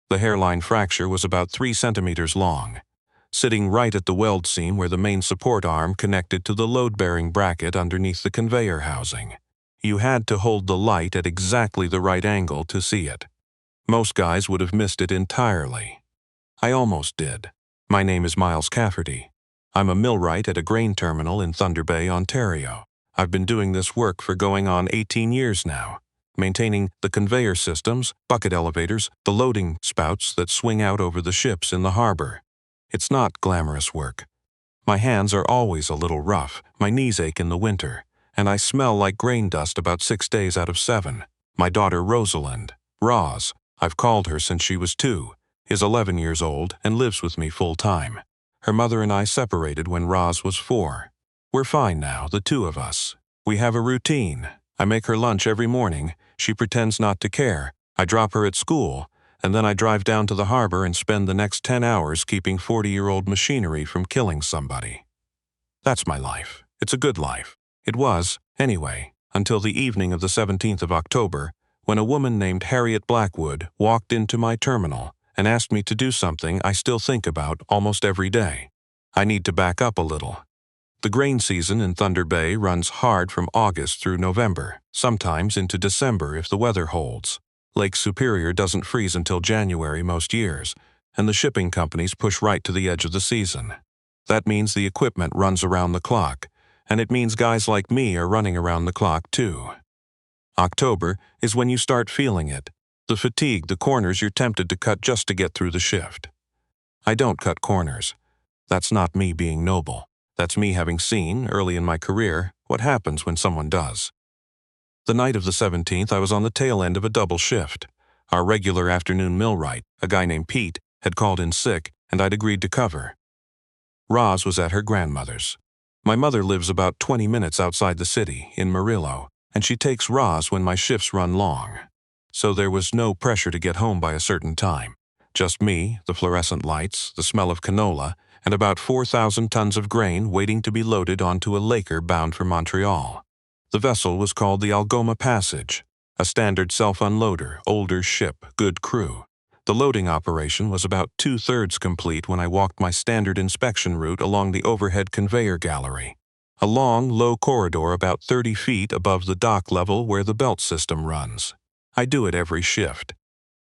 The hairline fracture was about 3 centimeters long, sitting right at the weld seam where the main support arm connected to the load-bearing bracket underneath the conveyor housing. You had to hold the light at exactly the right angle to see it. Most guys would have missed it entirely. I almost did. My name is Miles Cafferty. I'm a millwright at a grain terminal in Thunder Bay, Ontario. I've been doing this work for going on 18 years now, maintaining the conveyor systems, bucket elevators, the loading spouts that swing out over the ships in the harbor. It's not glamorous work. My hands are always a little rough, my knees ache in the winter, and I smell like grain dust about 6 days out of 7. My daughter Rosalind, Roz, I've called her since she was 2, is 11 years old and lives with me full-time. Her mother and I separated when Roz was 4. We're fine now, the 2 of us. We have a routine. I make her lunch every morning. She pretends not to care. I drop her at school, and then I drive down to the harbor and spend the next 10 hours keeping 40-year-old machinery from killing somebody. That's my life. It's a good life. It was, anyway, until the evening of the 17th of October, when a woman named Harriet Blackwood walked into my terminal and asked me to do something I still think about almost every day. I need to back up a little. The grain season in Thunder Bay runs hard from August through November, sometimes into December if the weather holds. Lake Superior doesn't freeze until January most years, and the shipping companies push right to the edge of the season. That means the equipment runs around the clock, and it means guys like me are running around the clock too. October is when you start feeling it. The fatigue, the corners you're tempted to cut just to get through the shift. I don't cut corners. That's not me being noble. That's me having seen, early in my career, what happens when someone does. The night of the 17th, I was on the tail end of a double shift. Our regular afternoon millwright, a guy named Pete, had called in sick, and I'd agreed to cover. Roz was at her grandmother's. My mother lives about 20 minutes outside the city, in Murillo, and she takes Roz when my shifts run long. So there was no pressure to get home by a certain time. Just me, the fluorescent lights, the smell of canola, and about 4,000 tons of grain waiting to be loaded onto a laker bound for Montreal. The vessel was called the Algoma Passage, a standard self-unloader, older ship, good crew. The loading operation was about 2/3 complete when I walked my standard inspection route along the overhead conveyor gallery, a long, low corridor about 30 feet above the dock level where the belt system runs. I do it every shift.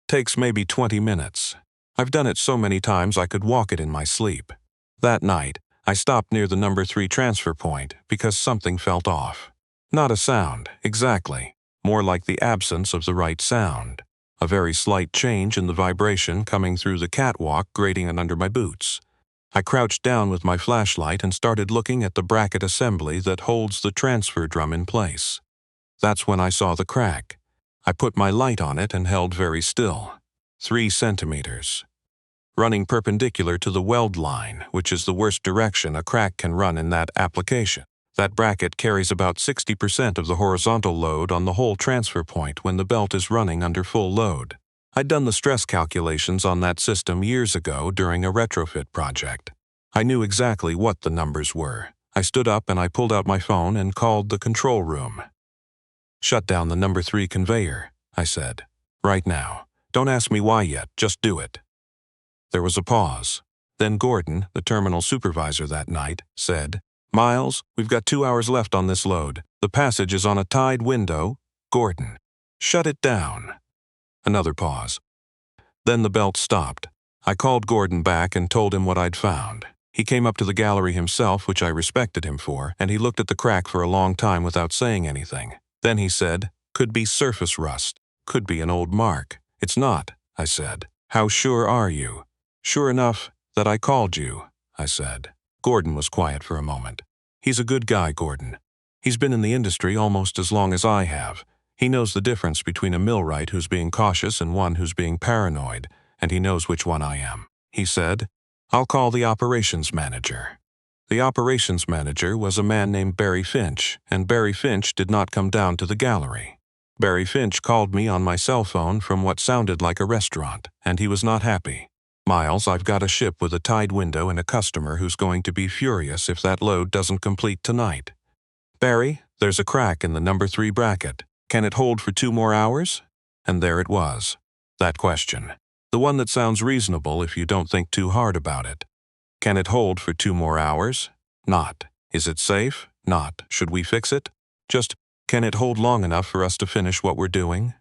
Takes maybe 20 minutes. I've done it so many times I could walk it in my sleep. That night, I stopped near the number 3 transfer point because something felt off. Not a sound, exactly. More like the absence of the right sound. A very slight change in the vibration coming through the catwalk grating under my boots. I crouched down with my flashlight and started looking at the bracket assembly that holds the transfer drum in place. That's when I saw the crack. I put my light on it and held very still. 3 centimeters. Running perpendicular to the weld line, which is the worst direction a crack can run in that application. That bracket carries about 60% of the horizontal load on the whole transfer point when the belt is running under full load. I'd done the stress calculations on that system years ago during a retrofit project. I knew exactly what the numbers were. I stood up and I pulled out my phone and called the control room. "Shut down the number 3 conveyor," I said. "Right now. Don't ask me why yet, just do it." There was a pause. Then Gordon, the terminal supervisor that night, said, "Miles, we've got 2 hours left on this load. The passage is on a tied window. Gordon, shut it down." Another pause. Then the belt stopped. I called Gordon back and told him what I'd found. He came up to the gallery himself, which I respected him for, and he looked at the crack for a long time without saying anything. Then he said, "Could be surface rust. Could be an old mark." "It's not," I said. "How sure are you?" "Sure enough that I called you," I said. Gordon was quiet for a moment. He's a good guy, Gordon. He's been in the industry almost as long as I have. He knows the difference between a millwright who's being cautious and one who's being paranoid, and he knows which one I am. He said, "I'll call the operations manager." The operations manager was a man named Barry Finch, and Barry Finch did not come down to the gallery. Barry Finch called me on my cell phone from what sounded like a restaurant, and he was not happy. "Miles, I've got a ship with a tied window and a customer who's going to be furious if that load doesn't complete tonight." "Barry, there's a crack in the number 3 bracket. Can it hold for 2 more hours?" And there it was. That question. The one that sounds reasonable if you don't think too hard about it. Can it hold for 2 more hours? Not. Is it safe? Not. Should we fix it? Just, can it hold long enough for us to finish what we're doing?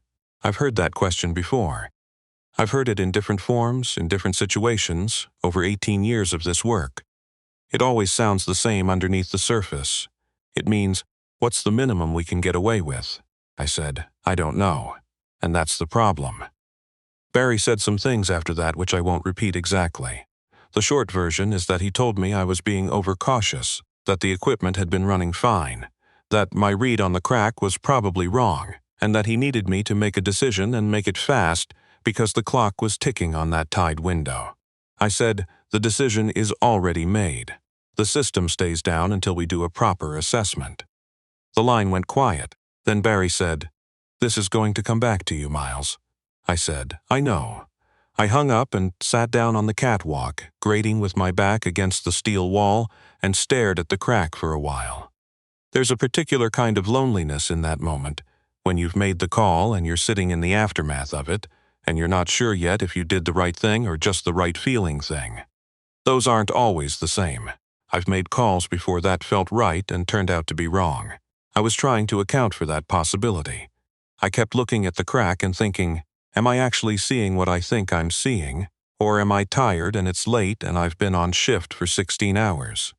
I've heard that question before. I've heard it in different forms, in different situations, over 18 years of this work. It always sounds the same underneath the surface. It means, what's the minimum we can get away with? I said, I don't know. And that's the problem. Barry said some things after that which I won't repeat exactly. The short version is that he told me I was being overcautious, that the equipment had been running fine, that my read on the crack was probably wrong, and that he needed me to make a decision and make it fast because the clock was ticking on that tied window. I said, the decision is already made. The system stays down until we do a proper assessment. The line went quiet. Then Barry said, this is going to come back to you, Miles. I said, I know. I hung up and sat down on the catwalk, grating with my back against the steel wall, and stared at the crack for a while. There's a particular kind of loneliness in that moment, when you've made the call and you're sitting in the aftermath of it, and you're not sure yet if you did the right thing or just the right feeling thing. Those aren't always the same. I've made calls before that felt right and turned out to be wrong. I was trying to account for that possibility. I kept looking at the crack and thinking, am I actually seeing what I think I'm seeing, or am I tired and it's late and I've been on shift for 16 hours?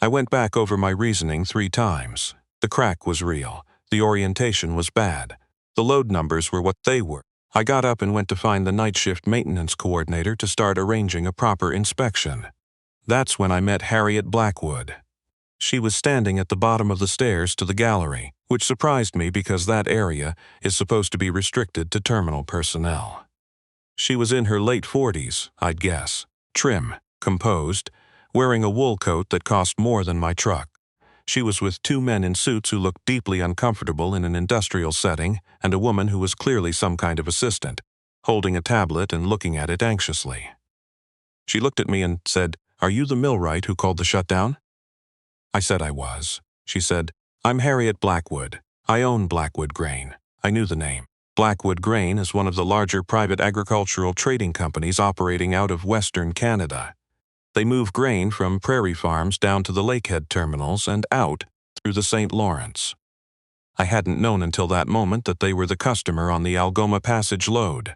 I went back over my reasoning 3 times. The crack was real. The orientation was bad. The load numbers were what they were. I got up and went to find the night shift maintenance coordinator to start arranging a proper inspection. That's when I met Harriet Blackwood. She was standing at the bottom of the stairs to the gallery, which surprised me because that area is supposed to be restricted to terminal personnel. She was in her late 40s, I'd guess, trim, composed, wearing a wool coat that cost more than my truck. She was with 2 men in suits who looked deeply uncomfortable in an industrial setting and a woman who was clearly some kind of assistant, holding a tablet and looking at it anxiously. She looked at me and said, "Are you the millwright who called the shutdown?" I said I was. She said, "I'm Harriet Blackwood. I own Blackwood Grain." I knew the name. Blackwood Grain is one of the larger private agricultural trading companies operating out of Western Canada. They move grain from prairie farms down to the Lakehead terminals and out through the St. Lawrence. I hadn't known until that moment that they were the customer on the Algoma Passage load.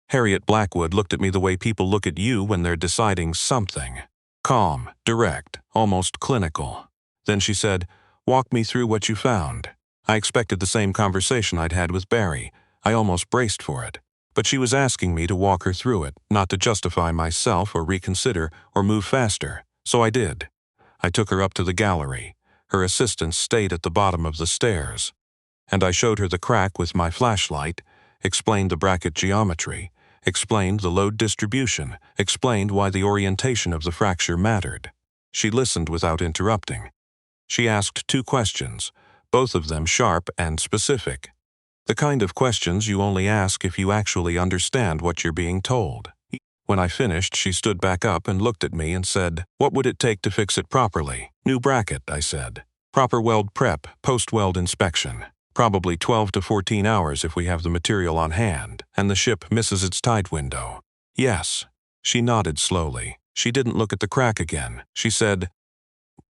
Harriet Blackwood looked at me the way people look at you when they're deciding something. Calm, direct, almost clinical. Then she said, "Walk me through what you found." I expected the same conversation I'd had with Barry. I almost braced for it. But she was asking me to walk her through it, not to justify myself or reconsider or move faster. So I did. I took her up to the gallery. Her assistant stayed at the bottom of the stairs. And I showed her the crack with my flashlight, explained the bracket geometry, explained the load distribution, explained why the orientation of the fracture mattered. She listened without interrupting. She asked 2 questions, both of them sharp and specific. The kind of questions you only ask if you actually understand what you're being told. When I finished, she stood back up and looked at me and said, "What would it take to fix it properly?" "New bracket," I said. "Proper weld prep, post-weld inspection. Probably 12 to 14 hours if we have the material on hand, and the ship misses its tide window." "Yes." She nodded slowly. She didn't look at the crack again. She said,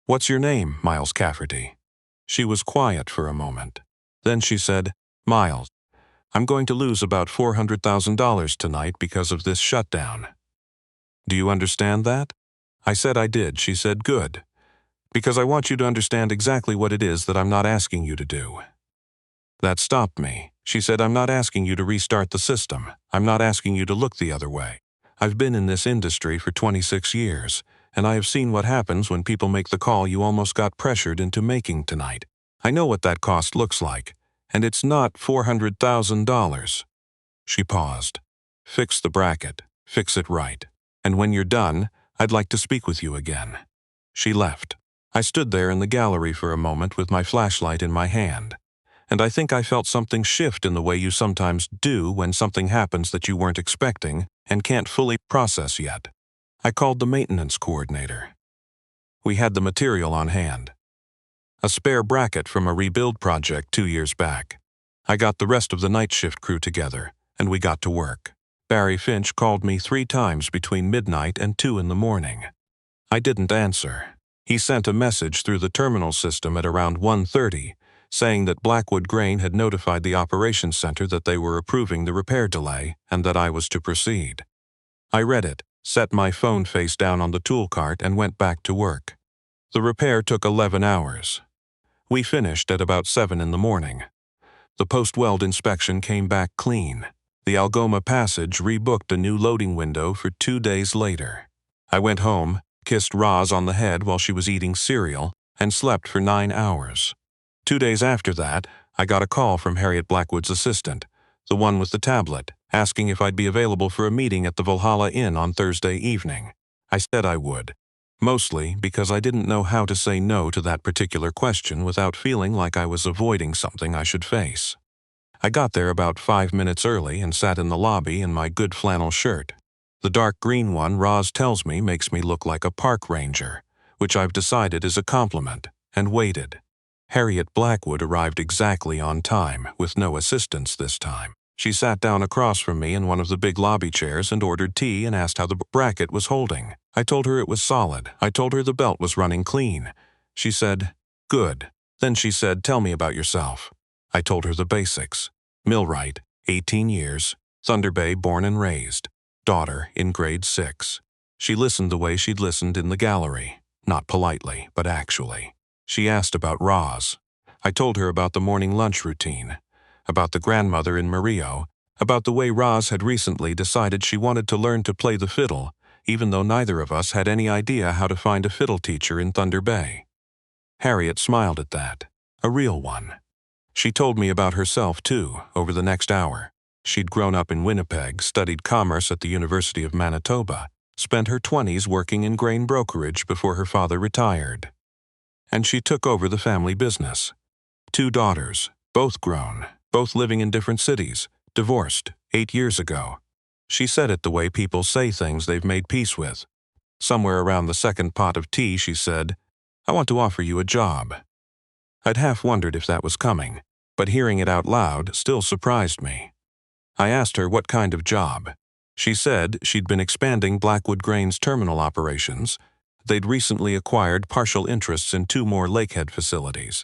"What's your name, Miles Cafferty?" She was quiet for a moment. Then she said, "Miles, I'm going to lose about $400,000 tonight because of this shutdown. Do you understand that?" I said I did. She said, "Good. Because I want you to understand exactly what it is that I'm not asking you to do." That stopped me. She said, "I'm not asking you to restart the system. I'm not asking you to look the other way. I've been in this industry for 26 years, and I have seen what happens when people make the call you almost got pressured into making tonight. I know what that cost looks like. And it's not $400,000. She paused. "Fix the bracket. Fix it right. And when you're done, I'd like to speak with you again." She left. I stood there in the gallery for a moment with my flashlight in my hand. And I think I felt something shift in the way you sometimes do when something happens that you weren't expecting and can't fully process yet. I called the maintenance coordinator. We had the material on hand. A spare bracket from a rebuild project 2 years back. I got the rest of the night shift crew together, and we got to work. Barry Finch called me 3 times between midnight and 2 in the morning. I didn't answer. He sent a message through the terminal system at around 1:30, saying that Blackwood Grain had notified the operations center that they were approving the repair delay and that I was to proceed. I read it, set my phone face down on the tool cart, and went back to work. The repair took 11 hours. We finished at about 7 in the morning. The post-weld inspection came back clean. The Algoma Passage rebooked a new loading window for 2 days later. I went home, kissed Roz on the head while she was eating cereal, and slept for 9 hours. 2 days after that, I got a call from Harriet Blackwood's assistant, the one with the tablet, asking if I'd be available for a meeting at the Valhalla Inn on Thursday evening. I said I would, mostly because I didn't know how to say no to that particular question without feeling like I was avoiding something I should face. I got there about 5 minutes early and sat in the lobby in my good flannel shirt. The dark green one Roz tells me makes me look like a park ranger, which I've decided is a compliment, and waited. Harriet Blackwood arrived exactly on time, with no assistance this time. She sat down across from me in one of the big lobby chairs and ordered tea and asked how the bracket was holding. I told her it was solid. I told her the belt was running clean. She said, "Good." Then she said, "Tell me about yourself." I told her the basics. Millwright, 18 years, Thunder Bay born and raised, daughter in grade 6. She listened the way she'd listened in the gallery, not politely, but actually. She asked about Roz. I told her about the morning lunch routine, about the grandmother in Murillo, about the way Roz had recently decided she wanted to learn to play the fiddle, even though neither of us had any idea how to find a fiddle teacher in Thunder Bay. Harriet smiled at that, a real one. She told me about herself, too, over the next hour. She'd grown up in Winnipeg, studied commerce at the University of Manitoba, spent her 20s working in grain brokerage before her father retired. And she took over the family business. 2 daughters, both grown, both living in different cities, divorced 8 years ago. She said it the way people say things they've made peace with. Somewhere around the second pot of tea, she said, "I want to offer you a job." I'd half wondered if that was coming, but hearing it out loud still surprised me. I asked her what kind of job. She said she'd been expanding Blackwood Grain's terminal operations. They'd recently acquired partial interests in 2 more Lakehead facilities,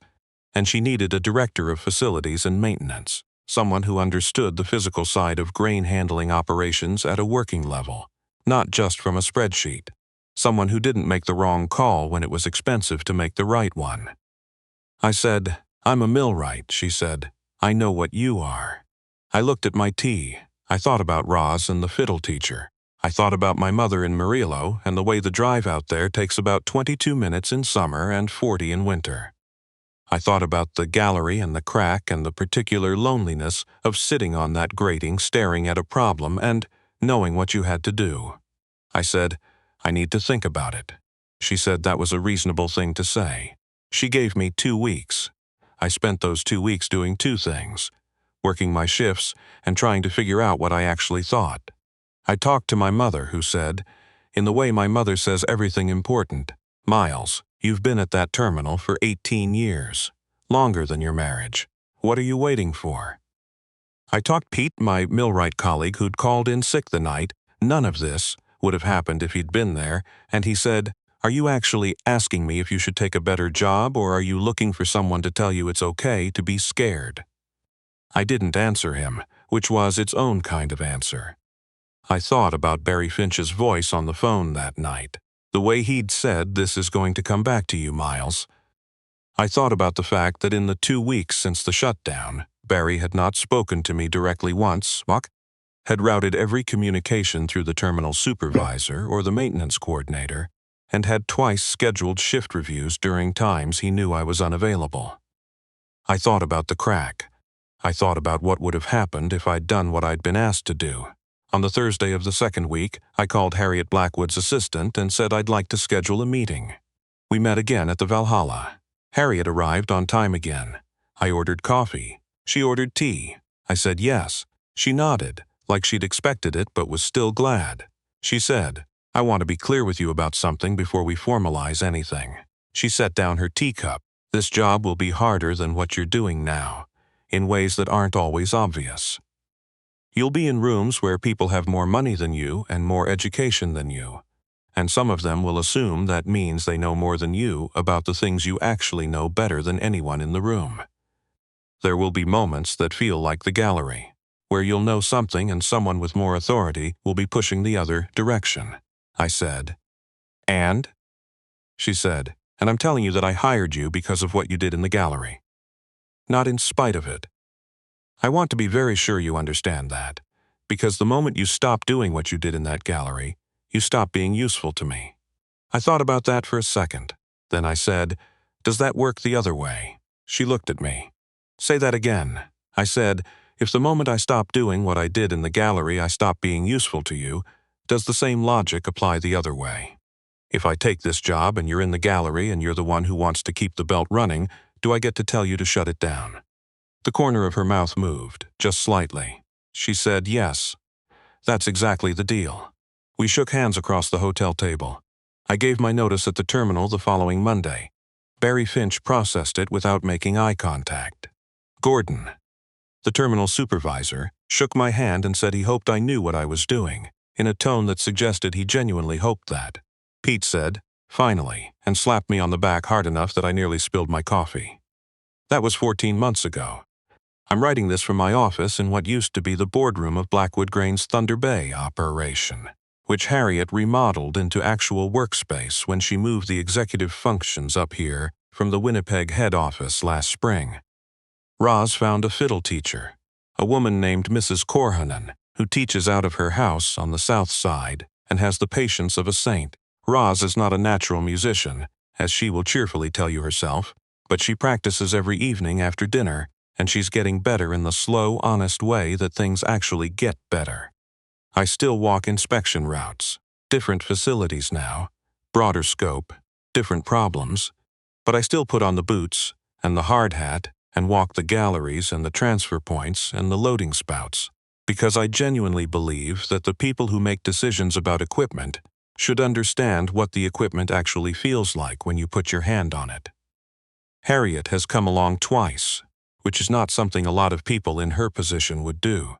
and she needed a director of facilities and maintenance, someone who understood the physical side of grain handling operations at a working level, not just from a spreadsheet, someone who didn't make the wrong call when it was expensive to make the right one. I said, "I'm a millwright," she said. "I know what you are." I looked at my tea. I thought about Roz and the fiddle teacher. I thought about my mother in Murillo and the way the drive out there takes about 22 minutes in summer and 40 in winter. I thought about the gallery and the crack and the particular loneliness of sitting on that grating staring at a problem and knowing what you had to do. I said, "I need to think about it." She said that was a reasonable thing to say. She gave me 2 weeks. I spent those 2 weeks doing 2 things, working my shifts and trying to figure out what I actually thought. I talked to my mother, who said, in the way my mother says everything important, "Miles, you've been at that terminal for 18 years, longer than your marriage. What are you waiting for?" I talked Pete, my Millwright colleague who'd called in sick the night. None of this would have happened if he'd been there, and he said, "Are you actually asking me if you should take a better job, or are you looking for someone to tell you it's okay to be scared?" I didn't answer him, which was its own kind of answer. I thought about Barry Finch's voice on the phone that night, the way he'd said, "This is going to come back to you, Miles." I thought about the fact that in the 2 weeks since the shutdown, Barry had not spoken to me directly once, had routed every communication through the terminal supervisor or the maintenance coordinator, and had twice scheduled shift reviews during times he knew I was unavailable. I thought about the crack. I thought about what would have happened if I'd done what I'd been asked to do. On the Thursday of the second week, I called Harriet Blackwood's assistant and said I'd like to schedule a meeting. We met again at the Valhalla. Harriet arrived on time again. I ordered coffee. She ordered tea. I said yes. She nodded, like she'd expected it but was still glad. She said, "I want to be clear with you about something before we formalize anything." She set down her teacup. "This job will be harder than what you're doing now, in ways that aren't always obvious." You'll be in rooms where people have more money than you and more education than you, and some of them will assume that means they know more than you about the things you actually know better than anyone in the room. There will be moments that feel like the gallery, where you'll know something and someone with more authority will be pushing the other direction. I said. And? She said, and I'm telling you that I hired you because of what you did in the gallery. Not in spite of it. I want to be very sure you understand that, because the moment you stop doing what you did in that gallery, you stop being useful to me. I thought about that for a second. Then I said, does that work the other way? She looked at me. Say that again. I said, if the moment I stop doing what I did in the gallery I stop being useful to you, does the same logic apply the other way? If I take this job and you're in the gallery and you're the one who wants to keep the belt running, do I get to tell you to shut it down? The corner of her mouth moved, just slightly. She said yes. That's exactly the deal. We shook hands across the hotel table. I gave my notice at the terminal the following Monday. Barry Finch processed it without making eye contact. Gordon, the terminal supervisor, shook my hand and said he hoped I knew what I was doing, in a tone that suggested he genuinely hoped that. Pete said, finally, and slapped me on the back hard enough that I nearly spilled my coffee. That was 14 months ago. I'm writing this from my office in what used to be the boardroom of Blackwood Grain's Thunder Bay operation, which Harriet remodeled into actual workspace when she moved the executive functions up here from the Winnipeg head office last spring. Roz found a fiddle teacher, a woman named Mrs. Korhonen, who teaches out of her house on the south side and has the patience of a saint. Roz is not a natural musician, as she will cheerfully tell you herself, but she practices every evening after dinner, and she's getting better in the slow, honest way that things actually get better. I still walk inspection routes, different facilities now, broader scope, different problems, but I still put on the boots and the hard hat and walk the galleries and the transfer points and the loading spouts, because I genuinely believe that the people who make decisions about equipment should understand what the equipment actually feels like when you put your hand on it. Harriet has come along twice, which is not something a lot of people in her position would do.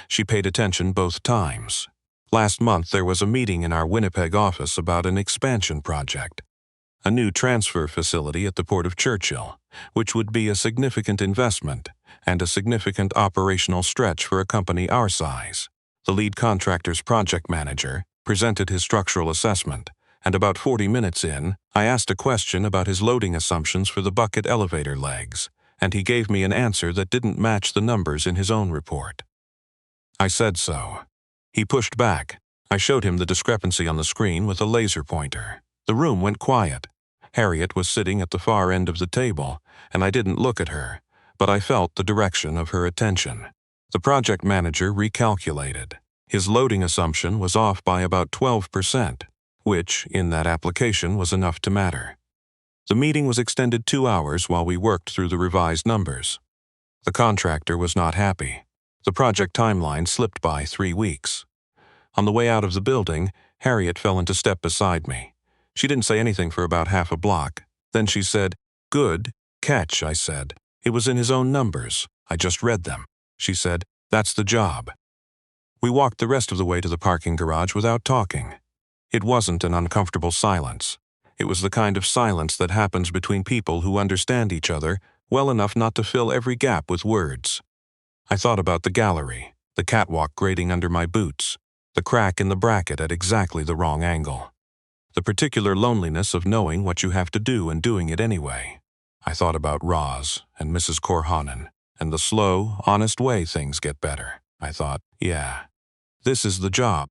She paid attention both times. Last month there was a meeting in our Winnipeg office about an expansion project, a new transfer facility at the Port of Churchill, which would be a significant investment and a significant operational stretch for a company our size. The lead contractor's project manager presented his structural assessment, and about 40 minutes in, I asked a question about his loading assumptions for the bucket elevator legs, and he gave me an answer that didn't match the numbers in his own report. I said so. He pushed back. I showed him the discrepancy on the screen with a laser pointer. The room went quiet. Harriet was sitting at the far end of the table, and I didn't look at her, but I felt the direction of her attention. The project manager recalculated. His loading assumption was off by about 12%, which, in that application, was enough to matter. The meeting was extended 2 hours while we worked through the revised numbers. The contractor was not happy. The project timeline slipped by 3 weeks. On the way out of the building, Harriet fell into step beside me. She didn't say anything for about half a block. Then she said, "Good catch," I said. "It was in his own numbers. I just read them." She said, "That's the job." We walked the rest of the way to the parking garage without talking. It wasn't an uncomfortable silence. It was the kind of silence that happens between people who understand each other well enough not to fill every gap with words. I thought about the gallery, the catwalk grating under my boots, the crack in the bracket at exactly the wrong angle, the particular loneliness of knowing what you have to do and doing it anyway. I thought about Roz and Mrs. Korhonen and the slow, honest way things get better. I thought, yeah, this is the job.